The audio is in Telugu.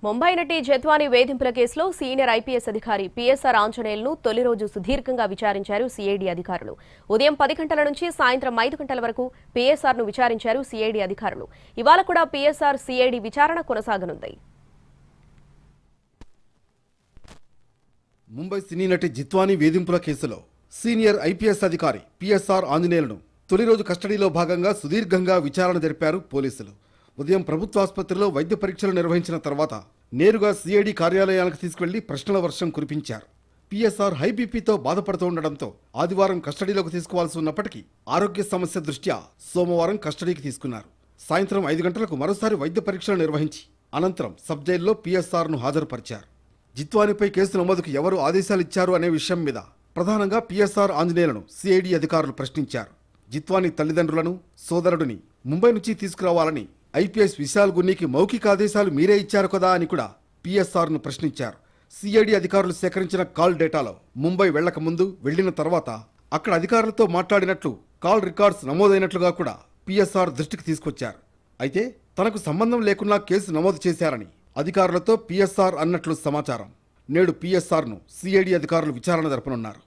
ముంబై నటి జత్వాని వేధింపుల కేసులో సీనియర్ ఐపీఎస్ అధికారి పీఎస్ఆర్ ఆంజనేయులను తొలి రోజు సుదీర్ఘంగా విచారించారు సీఐడీ అధికారులు. ఉదయం 10 గంటల నుంచి సాయంత్రం 5 గంటల వరకు పీఎస్ఆర్ను విచారించారు సీఐడీ అధికారులు. ఇవాళ కూడా పీఎస్ఆర్ సీఐడీ విచారణ కొనసాగనుంది. ముంబై సినీ నటి జిత్వాని వేధింపుల కేసులో సీనియర్ ఐపీఎస్ అధికారి పీఎస్ఆర్ ఆంజనేయులను తొలి రోజు కస్టడీలో భాగంగా సుదీర్ఘంగా విచారణ జరిపారు పోలీసులు. ఉదయం ప్రభుత్వ ఆసుపత్రిలో వైద్య పరీక్షలు నిర్వహించిన తర్వాత నేరుగా సీఐడీ కార్యాలయానికి తీసుకువెళ్లి ప్రశ్నల వర్షం కురిపించారు. పీఎస్ఆర్ హై బీపీతో బాధపడుతూ ఉండడంతో ఆదివారం కస్టడీలోకి తీసుకోవాల్సి ఉన్నప్పటికీ ఆరోగ్య సమస్య దృష్ట్యా సోమవారం కస్టడీకి తీసుకున్నారు. సాయంత్రం 5 గంటలకు మరోసారి వైద్య పరీక్షలు నిర్వహించి అనంతరం సబ్ జైల్లో పీఎస్ఆర్ను హాజరుపరిచారు. జిత్వానిపై కేసు నమోదుకు ఎవరు ఆదేశాలిచ్చారు అనే విషయం మీద ప్రధానంగా పీఎస్ఆర్ ఆంజనేయులను సీఐడీ అధికారులు ప్రశ్నించారు. జిత్వాని తల్లిదండ్రులను, సోదరుడిని ముంబై నుంచి తీసుకురావాలని ఐపీఎస్ విశాల్ గున్నీకి మౌఖిక ఆదేశాలు మీరే ఇచ్చారు కదా అని కూడా పీఎస్ఆర్ను ప్రశ్నించారు. సీఐడీ అధికారులు సేకరించిన కాల్ డేటాలో ముంబై వెళ్లక ముందు, వెళ్లిన తర్వాత అక్కడ అధికారులతో మాట్లాడినట్లు కాల్ రికార్డ్స్ నమోదైనట్లుగా కూడా పీఎస్ఆర్ దృష్టికి తీసుకొచ్చారు. అయితే తనకు సంబంధం లేకున్నా కేసు నమోదు చేశారని అధికారులతో పీఎస్ఆర్ అన్నట్లు సమాచారం. నేడు పీఎస్ఆర్ను సీఐడీ అధికారులు విచారణ జరపనున్నారు.